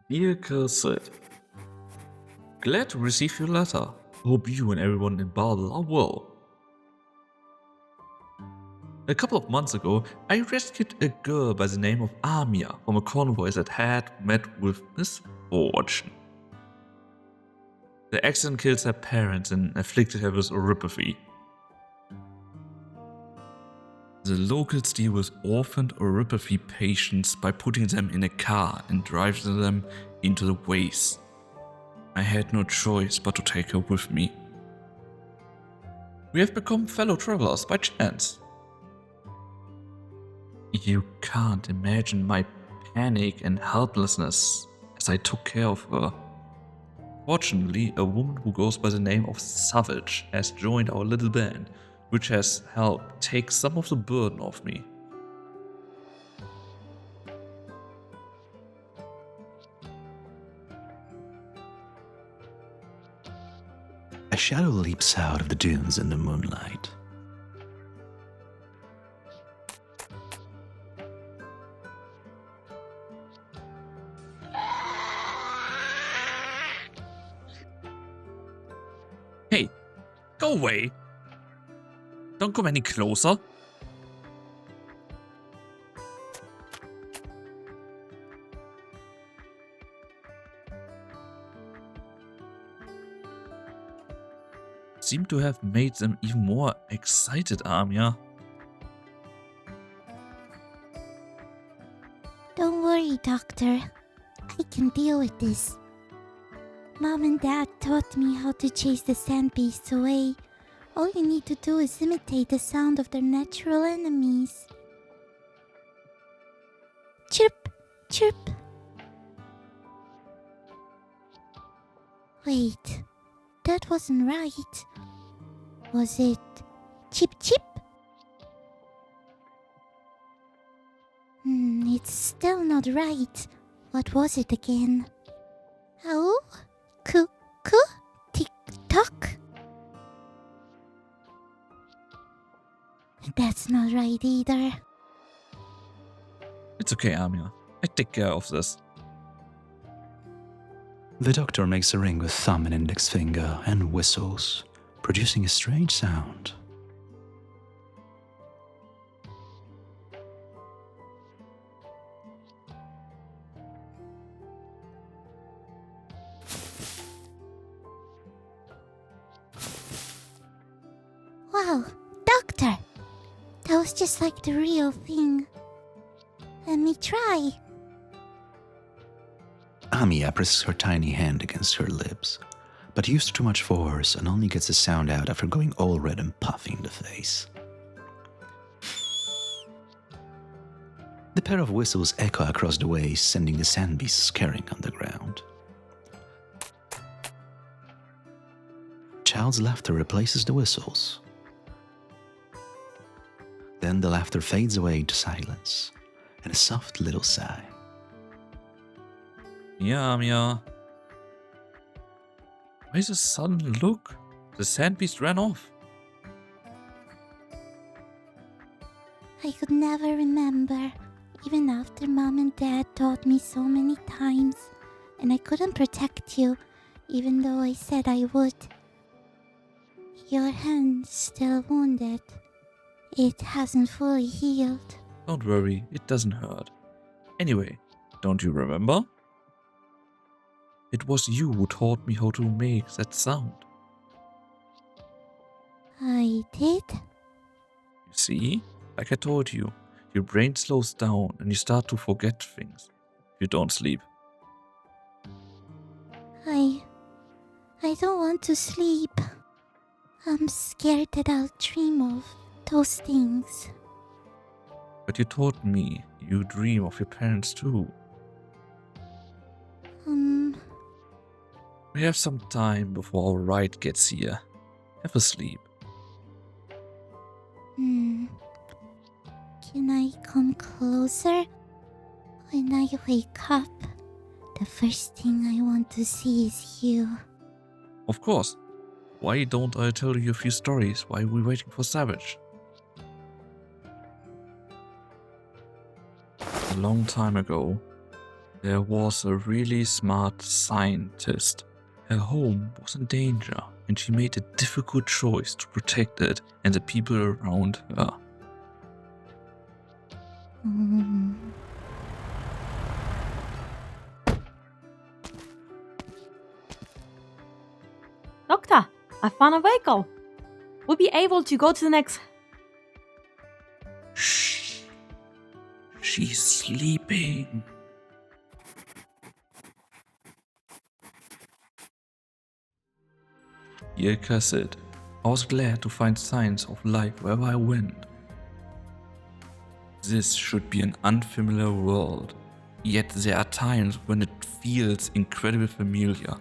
Dear Cursed, glad to receive your letter. Hope you and everyone in Babel are well. A couple of months ago, I rescued a girl by the name of Amia from a convoy that had met with misfortune. The accident killed her parents and afflicted her with oropathy. The locals deal with orphaned oropathy patients by putting them in a car and driving them into the waste. I had no choice but to take her with me. We have become fellow travelers by chance. You can't imagine my panic and helplessness as I took care of her. Fortunately, a woman who goes by the name of Savage has joined our little band, which has helped take some of the burden off me. A shadow leaps out of the dunes in the moonlight. Hey, go away! Don't come any closer. Seem to have made them even more excited, Amia. Don't worry, Doctor. I can deal with this. Mom and Dad taught me how to chase the sand beasts away. All you need to do is imitate the sound of their natural enemies. Chirp, chirp. Wait, that wasn't right. Was it chip chip? It's still not right. What was it again? Oh? Cuckoo? Tick-tock? That's not right either. It's okay, Amia. I take care of this. The doctor makes a ring with thumb and index finger and whistles, producing a strange sound. Wow, Doctor! That was just like the real thing. Let me try. Amia presses her tiny hand against her lips, but used too much force and only gets the sound out after going all red and puffy in the face. The pair of whistles echo across the waste, sending the sand beasts scurrying on the ground. Child's laughter replaces the whistles. Then the laughter fades away to silence and a soft little sigh. Yeah, Amia. Why is a sudden look? The sand beast ran off. I could never remember, even after Mom and Dad taught me so many times, and I couldn't protect you, even though I said I would. Your hand's still wounded. It hasn't fully healed. Don't worry, it doesn't hurt. Anyway, don't you remember? It was you who taught me how to make that sound. I did? You see? Like I told you, your brain slows down and you start to forget things if you don't sleep. I don't want to sleep. I'm scared that I'll dream of those things. But you told me you dream of your parents too. We have some time before our ride gets here. Have a sleep. Can I come closer? When I wake up, the first thing I want to see is you. Of course. Why don't I tell you a few stories while we're waiting for Savage? A long time ago, There was a really smart scientist. Her home was in danger, and she made a difficult choice to protect it and the people around her. Doctor, I found a vehicle. We'll be able to go to the next... Shh. She's sleeping. Yelka said, I was glad to find signs of life wherever I went. This should be an unfamiliar world, yet there are times when it feels incredibly familiar.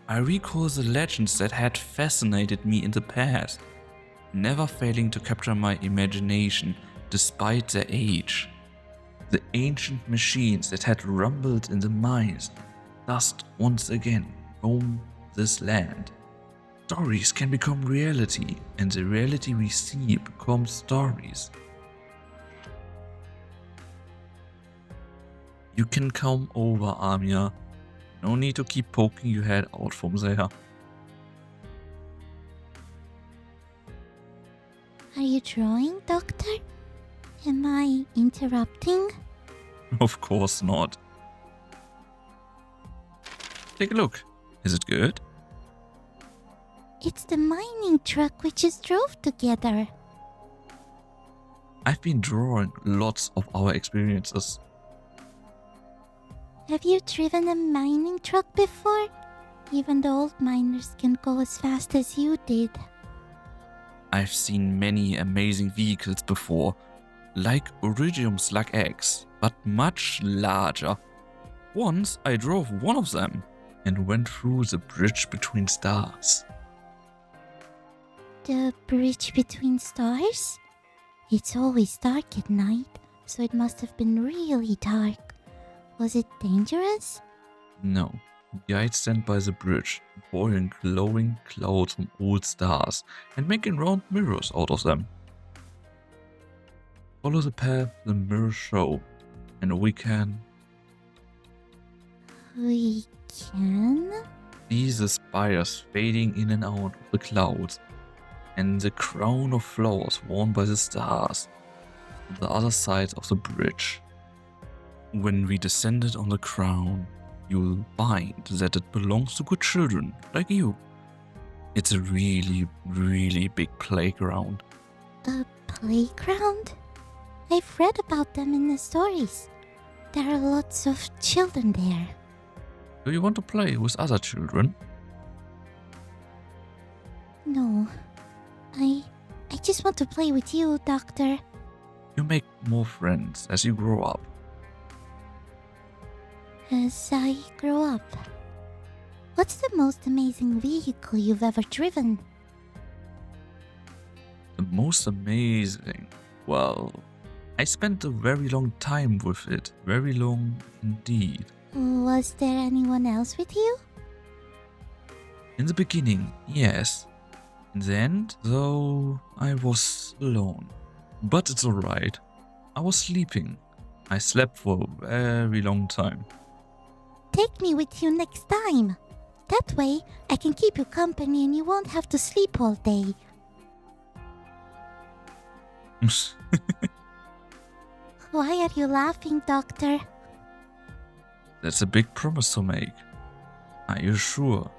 I recall the legends that had fascinated me in the past, never failing to capture my imagination despite their age. The ancient machines that had rumbled in the mines dust once again roam this land. Stories can become reality, and the reality we see becomes stories. You can come over, Amia. No need to keep poking your head out from there. Are you drawing, Doctor? Am I interrupting? Of course not. Take a look. Is it good? It's the mining truck we just drove together. I've been drawing lots of our experiences. Have you driven a mining truck before? Even the old miners can't go as fast as you did. I've seen many amazing vehicles before, like Iridium Slug X, but much larger. Once I drove one of them and went through the bridge between stars. The bridge between stars? It's always dark at night, so it must have been really dark. Was it dangerous? No. Guides stand by the bridge, boiling glowing clouds from old stars and making round mirrors out of them. Follow the path the mirrors show, and we can We can? see the spires fading in and out of the clouds, and the crown of flowers worn by the stars on the other side of the bridge. When we descended on the crown, you'll find that it belongs to good children like you. It's a really, really big playground. A playground? I've read about them in the stories. There are lots of children there. Do you want to play with other children? No. I just want to play with you, Doctor. You make more friends as you grow up. As I grow up. What's the most amazing vehicle you've ever driven? The most amazing. Well, I spent a very long time with it. Very long indeed. Was there anyone else with you? In the beginning, yes. In the end, though, I was alone. But it's alright. I was sleeping. I slept for a very long time. Take me with you next time. That way, I can keep you company and you won't have to sleep all day. Why are you laughing, Doctor? That's a big promise to make. Are you sure?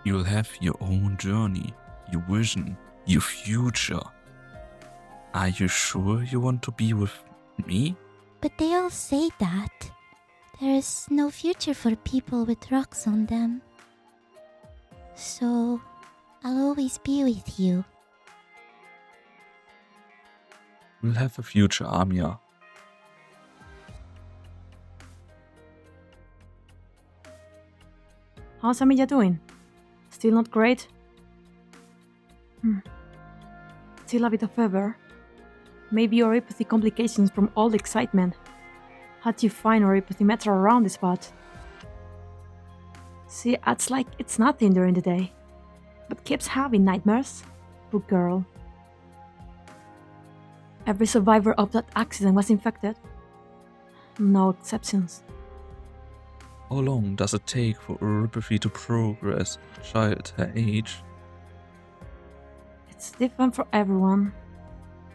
You'll have your own journey, your vision, your future. Are you sure you want to be with me? But they all say that. There is no future for people with rocks on them. So, I'll always be with you. We'll have a future, Amia. How's Amiya doing? Still not great? Still a bit of fever. Maybe oropathy complications from all the excitement. How'd you find oropathy meter around the spot? She acts like it's nothing during the day, but keeps having nightmares. Poor girl. Every survivor of that accident was infected. No exceptions. How long does it take for Oripathy to progress a child her age? It's different for everyone.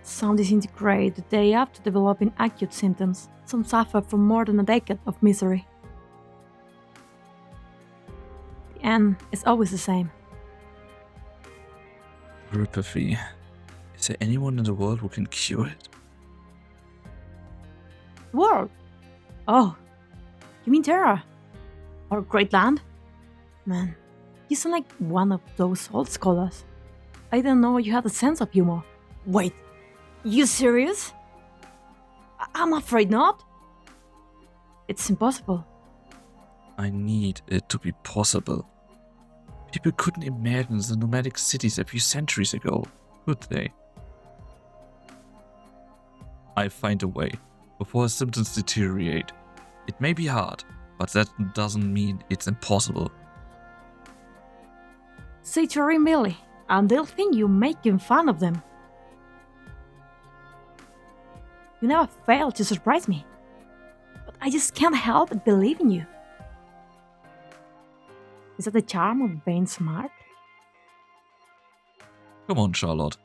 Some disintegrate the day after developing acute symptoms. Some suffer for more than a decade of misery. The end is always the same. Oripathy. Is there anyone in the world who can cure it? World? Oh, you mean Terra? Or Great Land? Man, you sound like one of those old scholars. I didn't know you had a sense of humor. Wait, you serious? I'm afraid not. It's impossible. I need it to be possible. People couldn't imagine the nomadic cities a few centuries ago, could they? I find a way, before symptoms deteriorate. It may be hard, but that doesn't mean it's impossible. Say to Millie, and they'll think you're making fun of them. You never fail to surprise me. But I just can't help but believe in you. Is that the charm of being smart? Come on, Charlotte.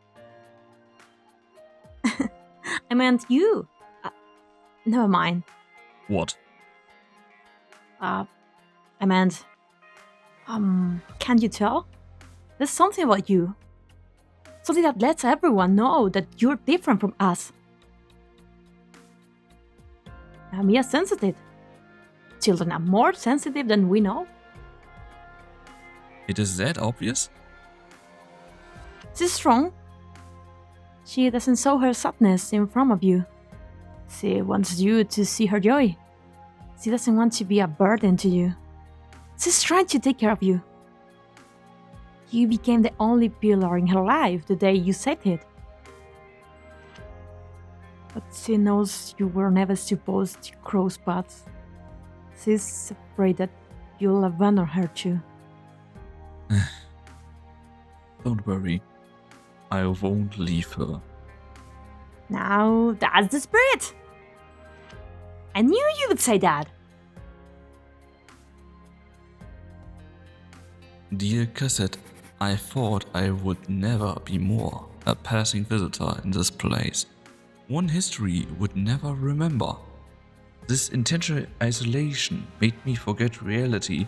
I meant you. Never mind. What? I meant... can't you tell? There's something about you. Something that lets everyone know that you're different from us. Mia sensitive. Children are more sensitive than we know. It is that obvious? She's strong. She doesn't show her sadness in front of you. She wants you to see her joy. She doesn't want to be a burden to you. She's trying to take care of you. You became the only pillar in her life the day you saved it. But she knows you were never supposed to cross paths. She's afraid that you'll abandon her too. Don't worry. I won't leave her. Now, that's the spirit! I knew you would say that! Dear Cassette, I thought I would never be more a passing visitor in this place. One history would never remember. This intentional isolation made me forget reality.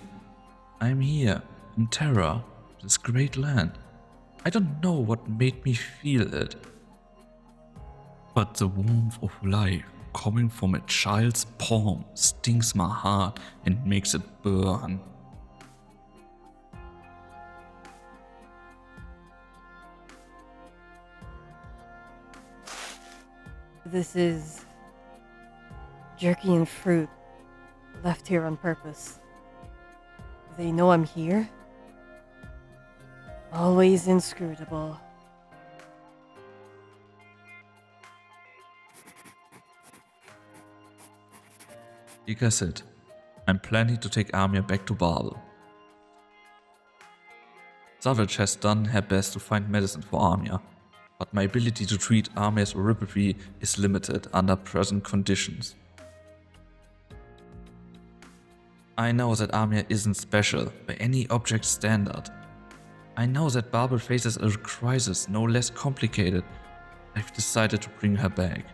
I'm here, in Terra, this great land. I don't know what made me feel it. But the warmth of life coming from a child's palm stings my heart and makes it burn. This is jerky and fruit left here on purpose. They know I'm here. Always inscrutable. Like I said, I'm planning to take Armia back to Babel. Savage has done her best to find medicine for Armia, but my ability to treat Armia's oripathy is limited under present conditions. I know that Armia isn't special by any object standard. I know that Babel faces a crisis no less complicated. I've decided to bring her back.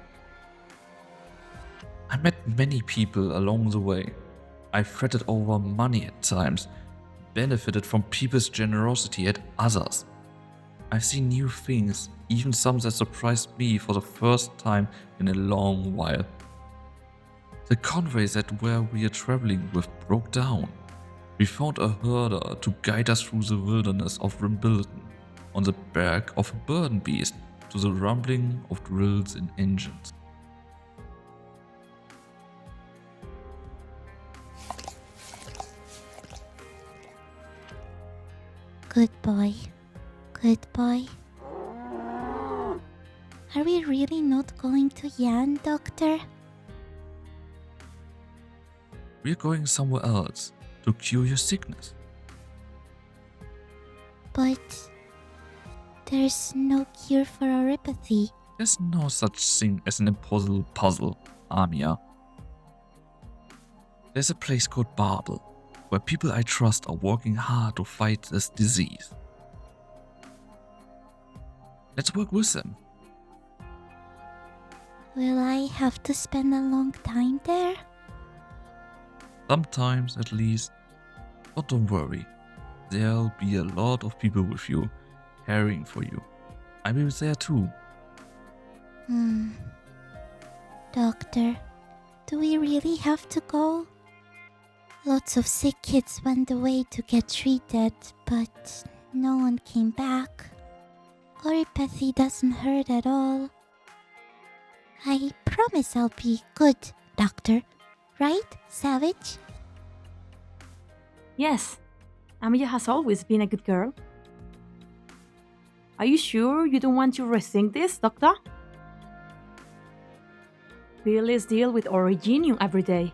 I met many people along the way. I fretted over money at times, benefited from people's generosity at others. I've seen new things, even some that surprised me for the first time in a long while. The convoy that where we are traveling with broke down. We found a herder to guide us through the wilderness of Rimbilton on the back of a burden beast to the rumbling of drills and engines. Good boy. Good boy. Are we really not going to Yan, Doctor? We're going somewhere else to cure your sickness. But there's no cure for oripathy. There's no such thing as an impossible puzzle, Armia. There's a place called Babel, where people I trust are working hard to fight this disease. Let's work with them. Will I have to spend a long time there? Sometimes at least. But don't worry, there'll be a lot of people with you, caring for you. I will be there too. Doctor, do we really have to go? Lots of sick kids went away to get treated, but no one came back. Oripathy doesn't hurt at all. I promise I'll be good, Doctor. Right, Savage? Yes, Amiya has always been a good girl. Are you sure you don't want to rethink this, Doctor? Billy's deal with Originium every day.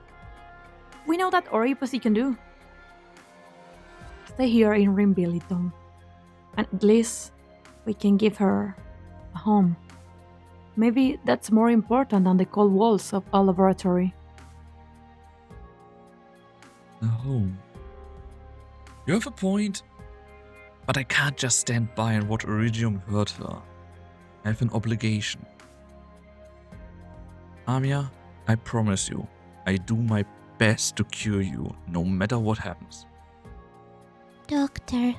We know that Oripathy can do. Stay here in Rimbilliton, and at least we can give her a home. Maybe that's more important than the cold walls of a laboratory. A home. You have a point, but I can't just stand by and watch Iridium hurt her. I have an obligation. Amiya, I promise you, I do my best to cure you, no matter what happens. Doctor,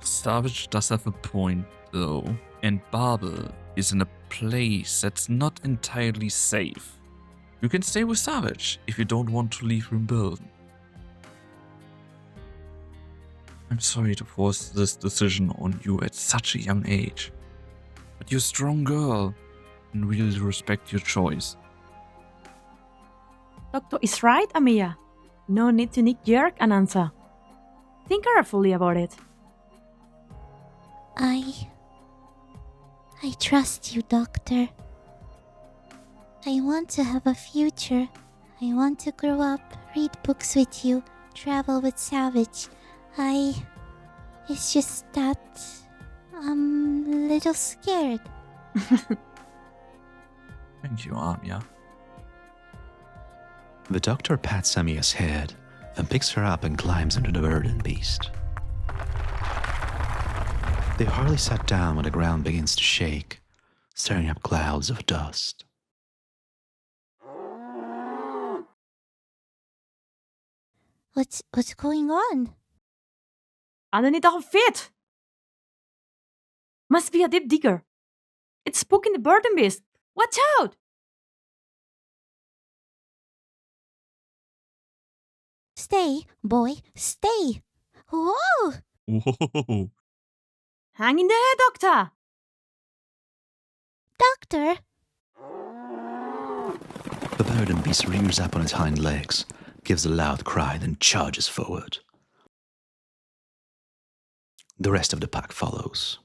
Savage does have a point, though, and Babel is in a place that's not entirely safe. You can stay with Savage if you don't want to leave Rimbilden. I'm sorry to force this decision on you at such a young age, but you're a strong girl and really respect your choice. Doctor is right, Amiya. No need to knee-jerk an answer. Think carefully about it. I trust you, Doctor. I want to have a future. I want to grow up, read books with you, travel with Savage. It's just that I'm a little scared. Thank you, Amiya. The doctor pats Amiya's head, then picks her up and climbs into the burden beast. They've hardly sat down when the ground begins to shake, stirring up clouds of dust. What's going on? Underneath our feet! Must be a deep digger. It's spooking the burden beast. Watch out! Stay, boy, stay. Whoa! Whoa! Hang in there, Doctor! Doctor! The burden beast rears up on its hind legs, gives a loud cry, then charges forward. The rest of the pack follows.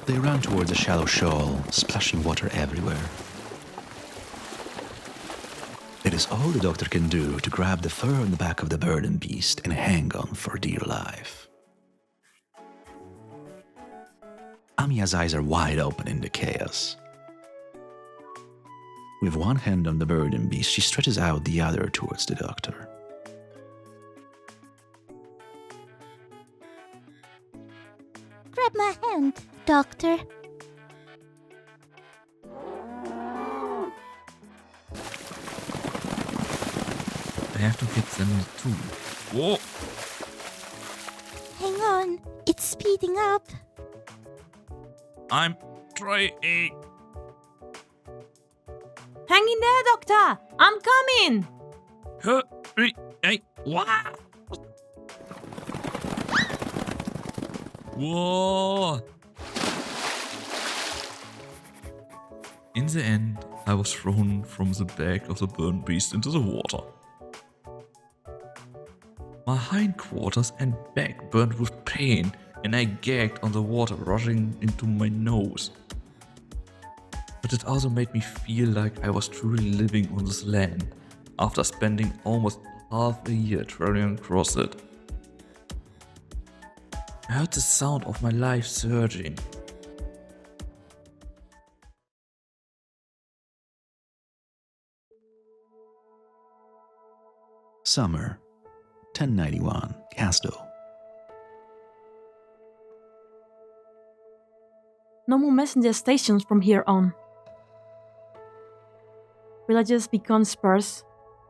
They run towards a shallow shoal, splashing water everywhere. It is all the doctor can do to grab the fur on the back of the burden beast and hang on for dear life. Amiya's eyes are wide open in the chaos. With one hand on the burden beast, she stretches out the other towards the doctor. Grab my hand, Doctor. I have to get them too. Whoa! Hang on, it's speeding up. I'm trying. Hang in there, Doctor! I'm coming! Hey, what? Whoa! In the end, I was thrown from the back of the burnt beast into the water. My hindquarters and back burned with pain, and I gagged on the water rushing into my nose. But it also made me feel like I was truly living on this land, after spending almost half a year traveling across it. I heard the sound of my life surging, Summer, 1091, Castle. No more messenger stations from here on. Villages become sparse,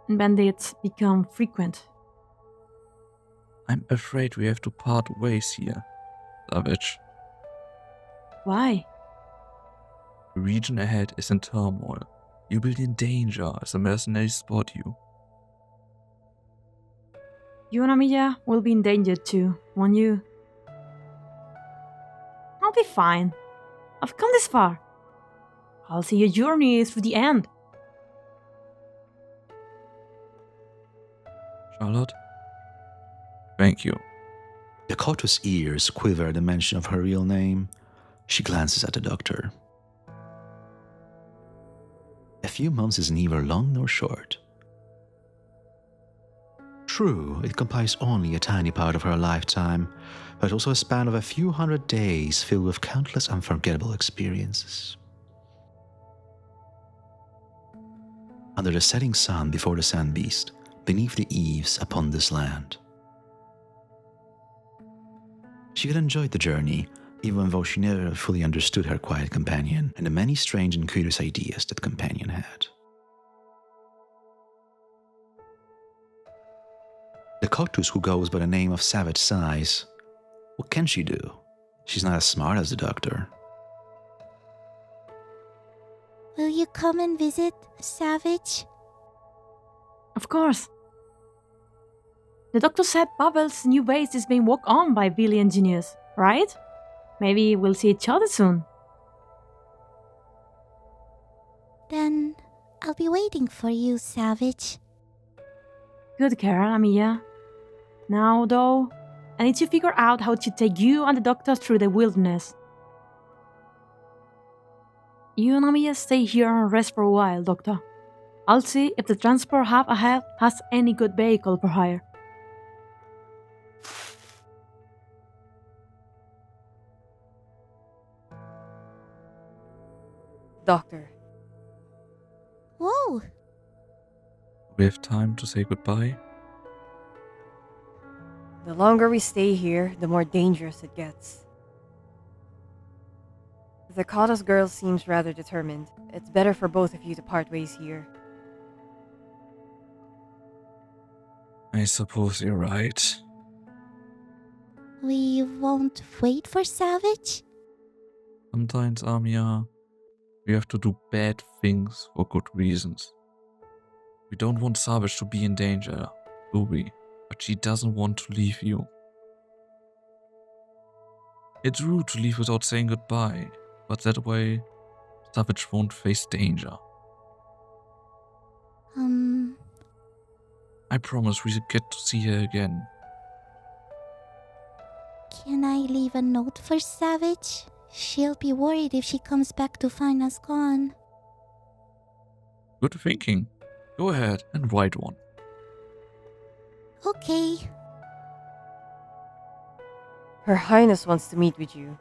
and bandits become frequent. I'm afraid we have to part ways here, Savage. Why? The region ahead is in turmoil. You will be in danger as the mercenaries spot you. You and Amiya will be in danger too, won't you? I'll be fine. I've come this far. I'll see your journey through the end. Charlotte? Thank you. Dakota's ears quiver at the mention of her real name. She glances at the doctor. A few months is neither long nor short. True, it comprises only a tiny part of her lifetime, but also a span of a few hundred days filled with countless unforgettable experiences. Under the setting sun before the sand beast, beneath the eaves upon this land. She had enjoyed the journey, even though she never fully understood her quiet companion and the many strange and curious ideas that companion had. The Kotus who goes by the name of Savage sighs. What can she do? She's not as smart as the doctor. Will you come and visit, Savage? Of course. The doctor said Babel's new base is being worked on by Billy engineers, right? Maybe we'll see each other soon. Then I'll be waiting for you, Savage. Good care, Amiya. Now, though, I need to figure out how to take you and the doctor through the wilderness. You and Amiya stay here and rest for a while, Doctor. I'll see if the transport hub ahead has any good vehicle for hire. Doctor, Whoa! We have time to say goodbye? the longer we stay here, the more dangerous it gets. The Kata's girl seems rather determined. It's better for both of you to part ways here. I suppose you're right. We won't wait for Savage? Sometimes, Amiya, we have to do bad things for good reasons. We don't want Savage to be in danger, do we? But she doesn't want to leave you. It's rude to leave without saying goodbye, but that way, Savage won't face danger. I promise we'll get to see her again. Can I leave a note for Savage? She'll be worried if she comes back to find us gone. Good thinking. Go ahead and write one. Okay. Her Highness wants to meet with you.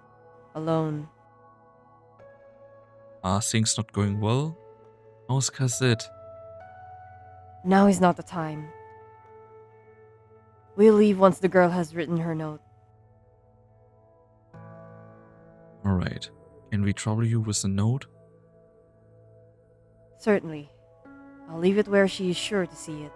Alone. Are things not going well? How's Kazit? Now is not the time. We'll leave once the girl has written her note. Alright. Can we trouble you with a note? Certainly. I'll leave it where she is sure to see it.